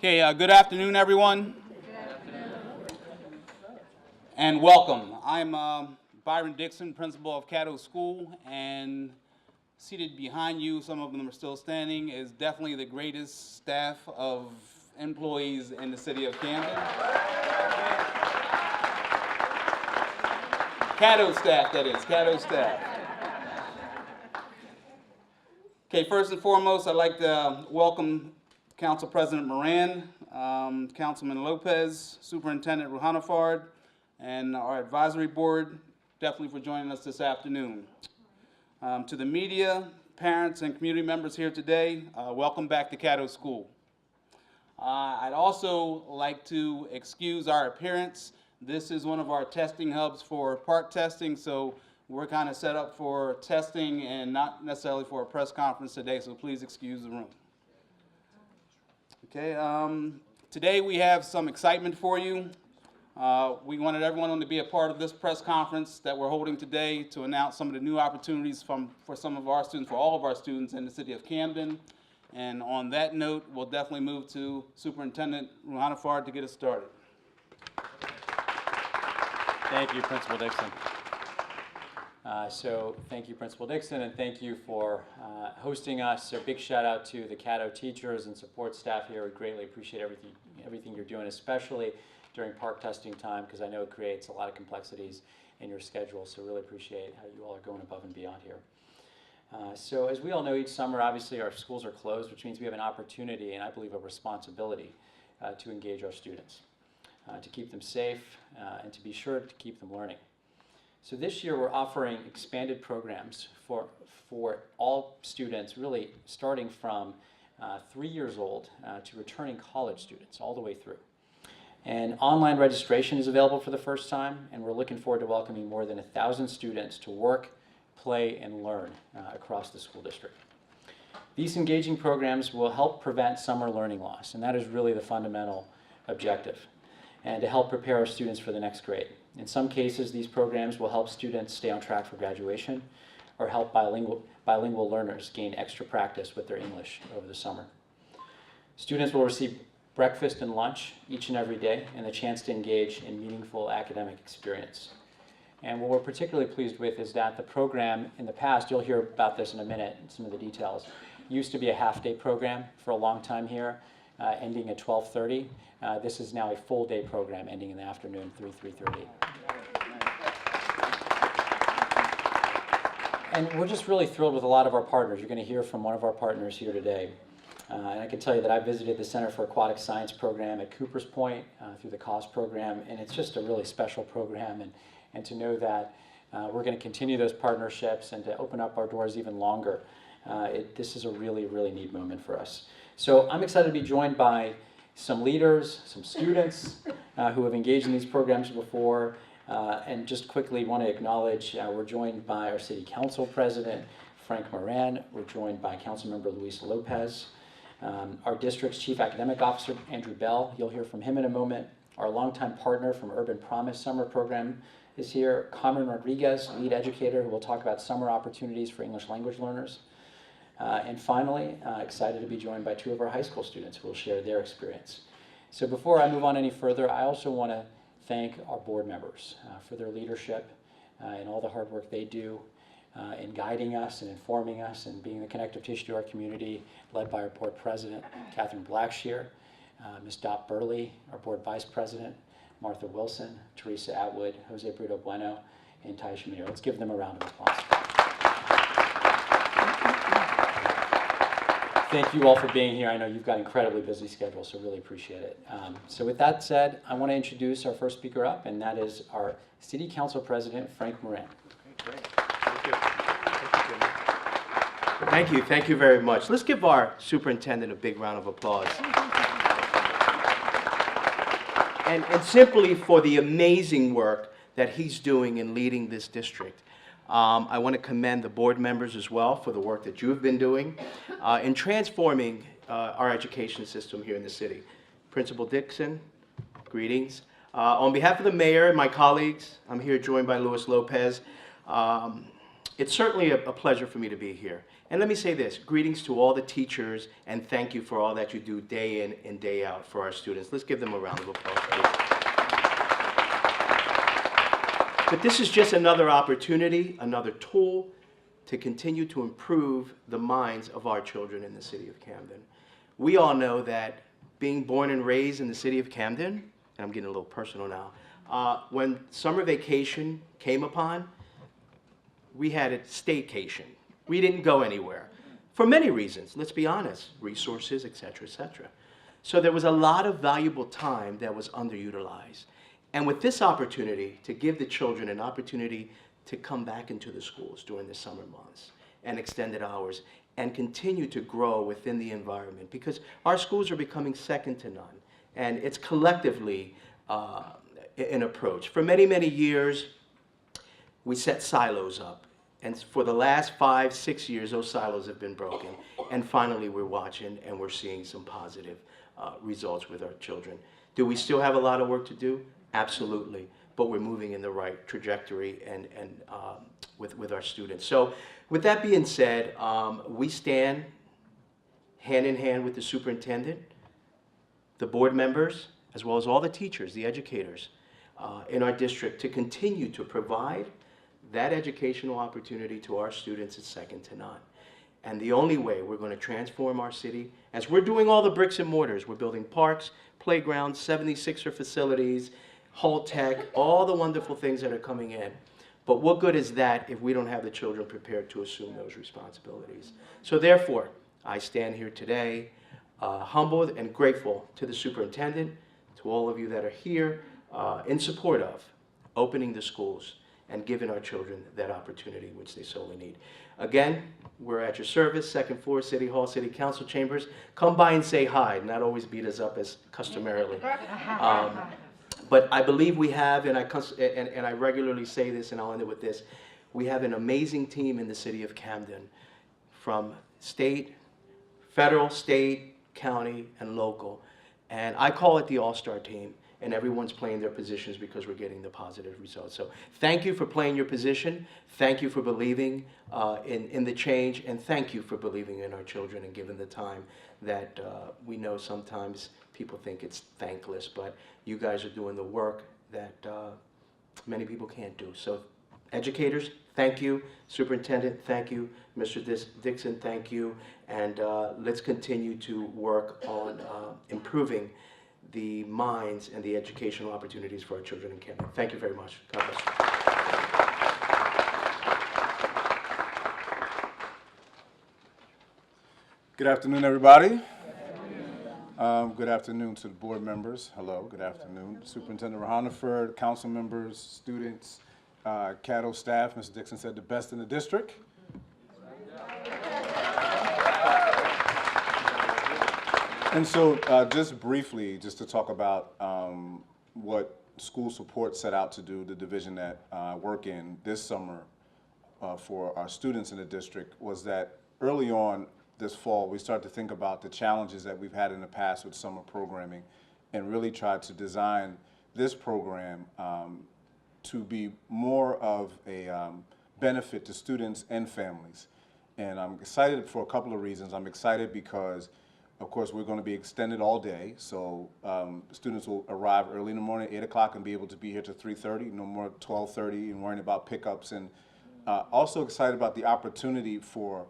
Okay, good afternoon, everyone. Good afternoon. And welcome. I'm Byron Dixon, principal of Caddo School, and seated behind you, some of them are still standing, is definitely the greatest staff of employees in the city of Camden. Caddo staff, that is, Caddo staff. Okay, first and foremost, I'd like to welcome Council President Moran, Councilman Lopez, Superintendent Rouhanifard, and our advisory board, definitely for joining us this afternoon. To the media, parents, and community members here today, welcome back to Caddo School. I'd also like to excuse our appearance. This is one of our testing hubs for park testing, so we're kind of set up for testing and not necessarily for a press conference today, so please excuse the room. Okay, today we have some excitement for you. We wanted everyone to be a part of this press conference that we're holding today to announce some of the new opportunities for some of our students, for all of our students in the city of Camden. And on that note, we'll definitely move to Superintendent Rouhanifard to get us started. Thank you, Principal Dixon. Thank you, Principal Dixon, and thank you for hosting us. So big shout out to the Caddo teachers and support staff here. We greatly appreciate everything you're doing, especially during park testing time, because I know it creates a lot of complexities in your schedule. So really appreciate how you all are going above and beyond here. So as we all know, each summer, obviously, our schools are closed, which means we have an opportunity and I believe a responsibility to engage our students, to keep them safe, and to be sure to keep them learning. So this year we're offering expanded programs for all students, really starting from 3 years old to returning college students all the way through. And online registration is available for the first time, and we're looking forward to welcoming more than 1,000 students to work, play, and learn across the school district. These engaging programs will help prevent summer learning loss, and that is really the fundamental objective, and to help prepare our students for the next grade. In some cases, these programs will help students stay on track for graduation or help bilingual learners gain extra practice with their English over the summer. Students will receive breakfast and lunch each and every day and the chance to engage in meaningful academic experience. And what we're particularly pleased with is that the program in the past, you'll hear about this in a minute, some of the details, used to be a half-day program for a long time here, ending at 12:30. This is now a full-day program ending in the afternoon, 3:30. And we're just really thrilled with a lot of our partners. You're going to hear from one of our partners here today. And I can tell you that I visited the Center for Aquatic Science program at Cooper's Point through the CAUSE program, and it's just a really special program. And to know that we're going to continue those partnerships and to open up our doors even longer, this is a really, really neat moment for us. So I'm excited to be joined by some leaders, some students who have engaged in these programs before, and just quickly want to acknowledge we're joined by our City Council President, Frank Moran. We're joined by Councilmember Luis Lopez, our district's Chief Academic Officer, Andrew Bell. You'll hear from him in a moment. Our longtime partner from Urban Promise Summer Program is here, Carmen Rodriguez, lead educator, who will talk about summer opportunities for English language learners. And finally, excited to be joined by two of our high school students who will share their experience. So before I move on any further, I also want to thank our board members for their leadership and all the hard work they do in guiding us and informing us and being the connective tissue to our community, led by our board president, Catherine Blackshear, Ms. Dot Burley, our board vice president, Martha Wilson, Teresa Atwood, Jose Brito Bueno, and Ty Shamir. Let's give them a round of applause. Thank you all for being here. I know you've got incredibly busy schedules, so really appreciate it. So with that said, I want to introduce our first speaker up, and that is our City Council President, Frank Moran. Okay, great. Thank you. Thank you very much. Let's give our superintendent a big round of applause. And simply for the amazing work that he's doing in leading this district. I want to commend the board members as well for the work that you've been doing in transforming our education system here in the city. Principal Dixon, greetings. On behalf of the mayor and my colleagues, I'm here joined by Luis Lopez. it's certainly a pleasure for me to be here. And let me say this, greetings to all the teachers, and thank you for all that you do day in and day out for our students. Let's give them a round of applause, please. But this is just another opportunity, another tool to continue to improve the minds of our children in the city of Camden. We all know that being born and raised in the city of Camden, and I'm getting a little personal now, when summer vacation came upon, we had a staycation. We didn't go anywhere for many reasons, let's be honest, resources, et cetera, et cetera. So there was a lot of valuable time that was underutilized. And with this opportunity to give the children an opportunity to come back into the schools during the summer months and extended hours and continue to grow within the environment, because our schools are becoming second to none. And it's collectively an approach. For many, many years, we set silos up. And for the last 5, 6 years, those silos have been broken. And finally, we're watching and we're seeing some positive results with our children. Do we still have a lot of work to do? Absolutely. But we're moving in the right trajectory and with our students. So with that being said, we stand hand in hand with the superintendent, the board members, as well as all the teachers, the educators in our district to continue to provide that educational opportunity to our students is second to none. And the only way we're going to transform our city, as we're doing all the bricks and mortars, we're building parks, playgrounds, 76er facilities, Hall Tech, all the wonderful things that are coming in. But what good is that if we don't have the children prepared to assume those responsibilities? So therefore, I stand here today humbled and grateful to the superintendent, to all of you that are here in support of opening the schools and giving our children that opportunity which they sorely need. Again, we're at your service, second floor, City Hall, City Council chambers. Come by and say hi, not always beat us up as customarily. But I believe we have, and I regularly say this, and I'll end it with this, we have an amazing team in the city of Camden, from state, federal, state, county, and local. And I call it the all-star team. And everyone's playing their positions because we're getting the positive results. So thank you for playing your position. Thank you for believing in the change. And thank you for believing in our children and giving the time that we know sometimes people think it's thankless, but you guys are doing the work that many people can't do. So educators, thank you. Superintendent, thank you. Mr. Dixon, thank you. And let's continue to work on improving the minds and the educational opportunities for our children in Camden. Thank you very much. God bless you. Good afternoon, everybody. Good afternoon to the board members. Hello, good afternoon. Superintendent Rouhanifard, council members, students, CADO staff. Mr. Dixon said the best in the district. And so just briefly, just to talk about what school support set out to do, the division that I work in this summer for our students in the district, was that early on this fall, we started to think about the challenges that we've had in the past with summer programming and really tried to design this program to be more of a benefit to students and families. And I'm excited for a couple of reasons. I'm excited because of course, we're going to be extended all day, so students will arrive early in the morning, 8 o'clock, and be able to be here till 3:30, no more 12:30 and worrying about pickups. And also excited about the opportunity for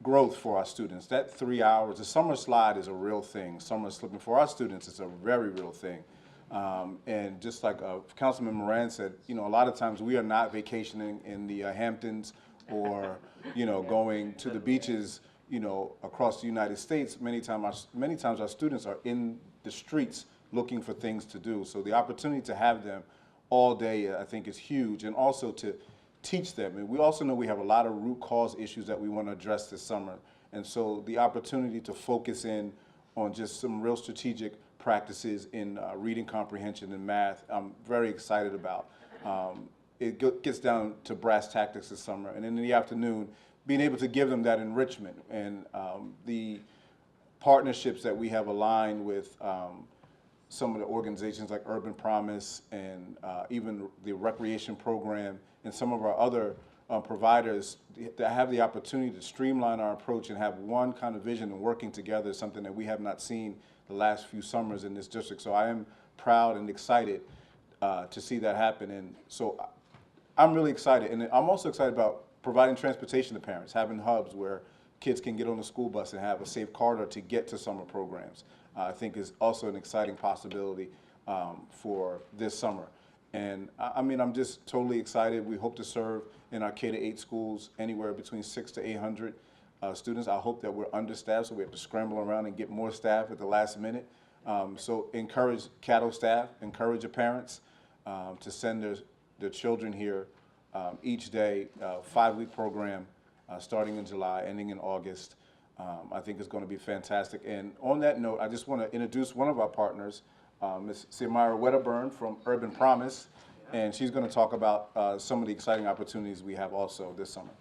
growth for our students. That 3 hours, the summer slide is a real thing. Summer slipping for our students is a very real thing. And just like Councilman Moran said, you know, a lot of times we are not vacationing in the Hamptons or, you know, going to the beaches, you know, across the United States. Many times our students are in the streets looking for things to do. So the opportunity to have them all day, I think, is huge, and also to teach them. And we also know we have a lot of root cause issues that we want to address this summer. And so the opportunity to focus in on just some real strategic practices in reading comprehension and math, I'm very excited about. It gets down to brass tactics this summer. And in the afternoon, being able to give them that enrichment and the partnerships that we have aligned with some of the organizations like Urban Promise and even the recreation program and some of our other providers that have the opportunity to streamline our approach and have one kind of vision and working together is something that we have not seen the last few summers in this district. So I am proud and excited to see that happen. And so I'm really excited. And I'm also excited about providing transportation to parents, having hubs where kids can get on the school bus and have a safe corridor to get to summer programs. I think is also an exciting possibility for this summer. And I mean, I'm just totally excited. We hope to serve in our K-8 schools anywhere between 600 to 800 students. I hope that we're understaffed, so we have to scramble around and get more staff at the last minute. So encourage Caddo staff, encourage your parents to send their children here each day, 5-week program starting in July, ending in August. I think it's going to be fantastic. And on that note, I just want to introduce one of our partners, Ms. Siomara Wedderburn from Urban Promise, and she's going to talk about some of the exciting opportunities we have also this summer.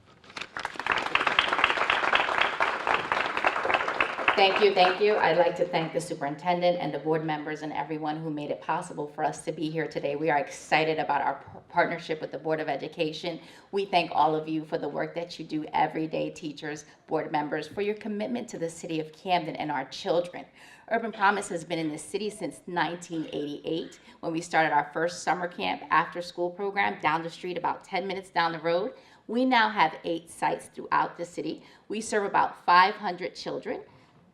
Thank you, thank you. I'd like to thank the superintendent and the board members and everyone who made it possible for us to be here today. We are excited about our partnership with the Board of Education. We thank all of you for the work that you do every day, teachers, board members, for your commitment to the city of Camden and our children. Urban Promise has been in the city since 1988 when we started our first summer camp after school program down the street about 10 minutes down the road. We now have 8 sites throughout the city. We serve about 500 children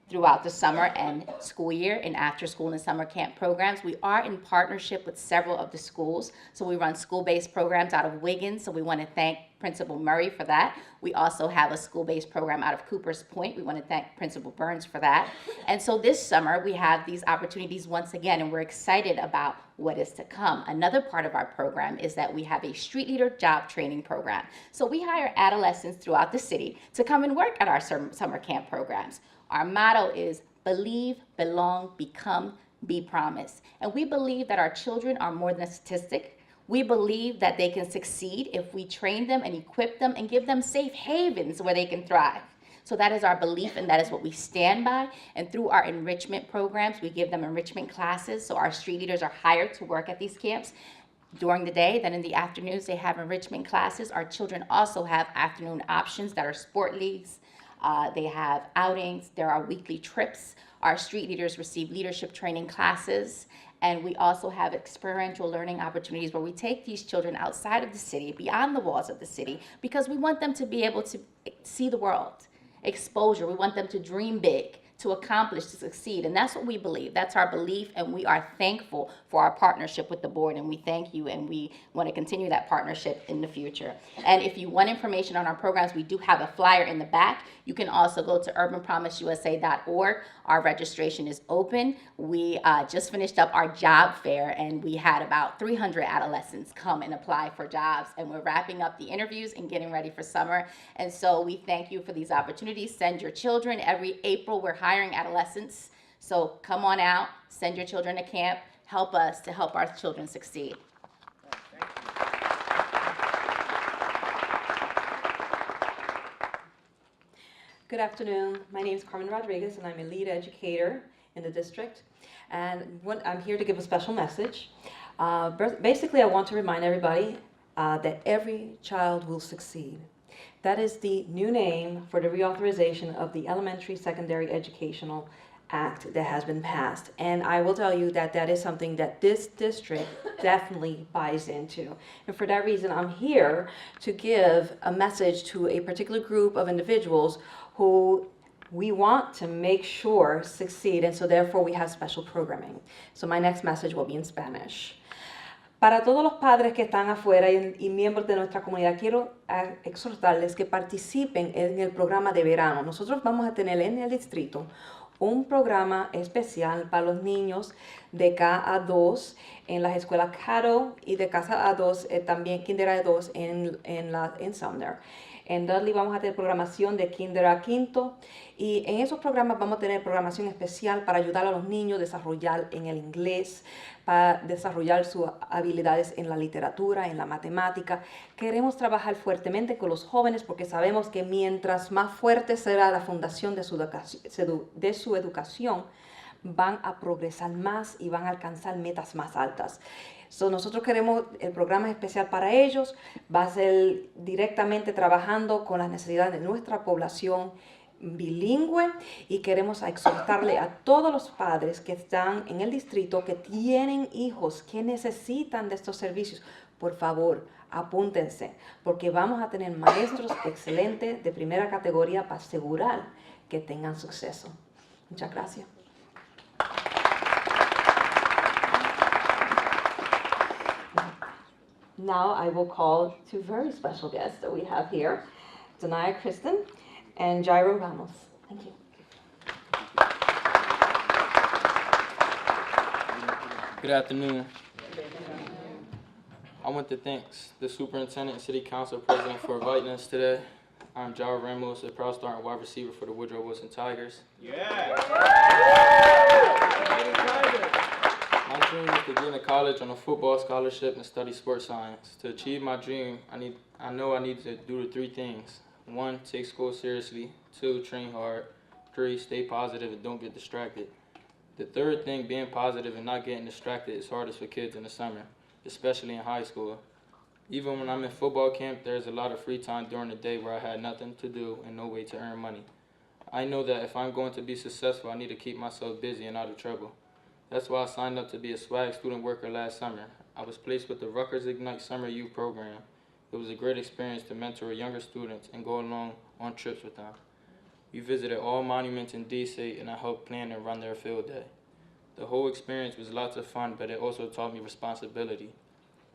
throughout the summer and school year and after school and summer camp programs. We are in partnership with several of the schools. So we run school-based programs out of Wiggins. So we want to thank Principal Murray for that. We also have a school-based program out of Cooper's Point. We want to thank Principal Burns for that. And so this summer we have these opportunities once again, and we're excited about what is to come. Another part of our program is that we have a street leader job training program. So we hire adolescents throughout the city to come and work at our summer camp programs. Our motto is believe, belong, become, be promised. And we believe that our children are more than a statistic. We believe that they can succeed if we train them and equip them and give them safe havens where they can thrive. So that is our belief, and that is what we stand by. And through our enrichment programs, we give them enrichment classes. So our street leaders are hired to work at these camps during the day. Then in the afternoons, they have enrichment classes. Our children also have afternoon options that are sport leagues. They have outings. There are weekly trips. Our street leaders receive leadership training classes. And we also have experiential learning opportunities where we take these children outside of the city, beyond the walls of the city, because we want them to be able to see the world, exposure. We want them to dream big, to accomplish, to succeed. And that's what we believe. That's our belief, and we are thankful for our partnership with the board, and we thank you, and we want to continue that partnership in the future. And if you want information on our programs, we do have a flyer in the back. You can also go to urbanpromiseusa.org. Our registration is open. We just finished up our job fair, and we had about 300 adolescents come and apply for jobs, and we're wrapping up the interviews and getting ready for summer. And so we thank you for these opportunities. Send your children. Every April, we're hiring adolescents. So come on out, send your children to camp, help us to help our children succeed. Good afternoon. My name is Carmen Rodriguez, and I'm a lead educator in the district. And I'm here to give a special message. Basically, I want to remind everybody that every child will succeed. That is the new name for the reauthorization of the Elementary Secondary Educational Act that has been passed. And I will tell you that that is something that this district definitely buys into. And for that reason, I'm here to give a message to a particular group of individuals who we want to make sure succeed, and so therefore we have special programming. So my next message will be in Spanish. Para todos los padres que están afuera y miembros de nuestra comunidad, quiero exhortarles que participen en el programa de verano. Nosotros vamos a tener en el distrito un programa especial para los niños de K-2 en las escuelas Caddo y de Casa A2 también Kinder A2 en Sumner. En Dudley vamos a tener programación de Kinder a quinto, y en esos programas vamos a tener programación especial para ayudar a los niños a desarrollar en el inglés, para desarrollar sus habilidades en la literatura, en la matemática. Queremos trabajar fuertemente con los jóvenes porque sabemos que mientras más fuerte será la fundación de su educación, van a progresar más y van a alcanzar metas más altas. So, nosotros queremos, el programa es especial para ellos, va a ser directamente trabajando con las necesidades de nuestra población bilingüe y queremos exhortarle a todos los padres que están en el distrito, que tienen hijos que necesitan de estos servicios. Por favor, apúntense, porque vamos a tener maestros excelentes de primera categoría para asegurar que tengan suceso. Muchas gracias. Now I will call two very special guests that we have here, Danaya Kristen and Jairo Ramos. Thank you. Good afternoon. I want to thank the Superintendent and City Council President for inviting us today. I'm Jairo Ramos, a proud starting wide receiver for the Woodrow Wilson Tigers. My dream is to get into college on a football scholarship and study sports science. To achieve my dream, I know I need to do the three things. 1, take school seriously. 2, train hard. 3, stay positive and don't get distracted. The third thing, being positive and not getting distracted, is hardest for kids in the summer, especially in high school. Even when I'm in football camp, there's a lot of free time during the day where I had nothing to do and no way to earn money. I know that if I'm going to be successful, I need to keep myself busy and out of trouble. That's why I signed up to be a SWAG student worker last summer. I was placed with the Rutgers Ignite Summer Youth Program. It was a great experience to mentor younger students and go along on trips with them. We visited all monuments in D.C. and I helped plan and run their field day. The whole experience was lots of fun, but it also taught me responsibility.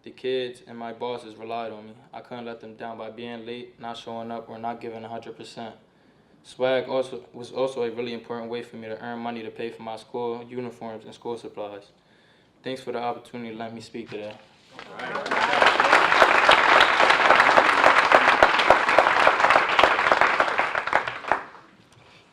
The kids and my bosses relied on me. I couldn't let them down by being late, not showing up, or not giving 100%. SWAG was also a really important way for me to earn money to pay for my school uniforms and school supplies. Thanks for the opportunity to let me speak today.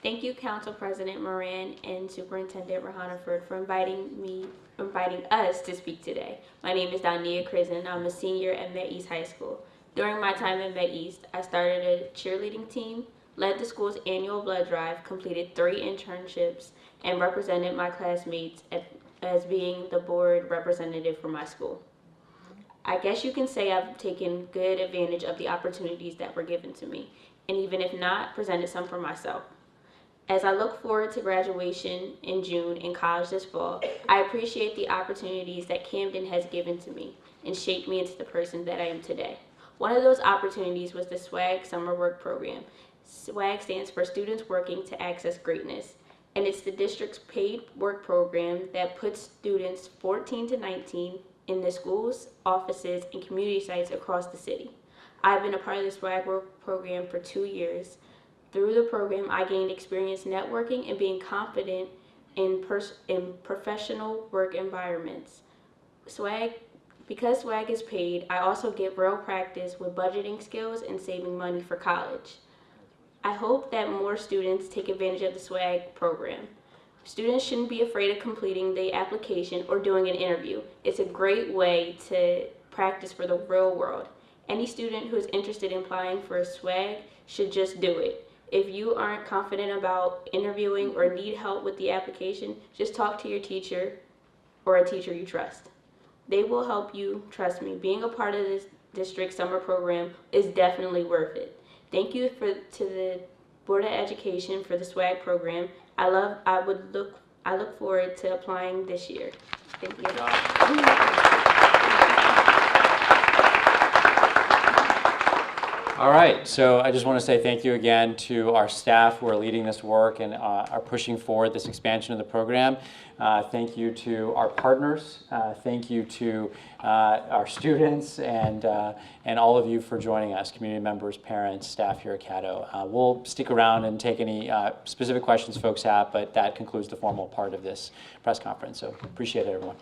Thank you, Council President Moran and Superintendent Rouhanifard for inviting us to speak today. My name is Dania Krisen. I'm a senior at Met East High School. During my time at Met East, I started a cheerleading team, led the school's annual blood drive, completed 3 internships, and represented my classmates as being the board representative for my school. I guess you can say I've taken good advantage of the opportunities that were given to me, and even if not, presented some for myself. As I look forward to graduation in June and college this fall, I appreciate the opportunities that Camden has given to me and shaped me into the person that I am today. One of those opportunities was the SWAG Summer Work Program. SWAG stands for Students Working to Access Greatness, and it's the district's paid work program that puts students 14 to 19 in the schools, offices, and community sites across the city. I've been a part of the SWAG Work Program for 2 years. Through the program, I gained experience networking and being confident in professional work environments. Because SWAG is paid, I also get real practice with budgeting skills and saving money for college. I hope that more students take advantage of the SWAG program. Students shouldn't be afraid of completing the application or doing an interview. It's a great way to practice for the real world. Any student who is interested in applying for a SWAG should just do it. If you aren't confident about interviewing or need help with the application, just talk to your teacher or a teacher you trust. They will help you, trust me. Being a part of this district summer program is definitely worth it. Thank you to the Board of Education for the SWAG program. I look forward to applying this year. Thank you. All right, so I just want to say thank you again to our staff who are leading this work and are pushing forward this expansion of the program. Thank you to our partners. Thank you to our students and all of you for joining us, community members, parents, staff here at Caddo. We'll stick around and take any specific questions folks have, but that concludes the formal part of this press conference. So appreciate it, everyone.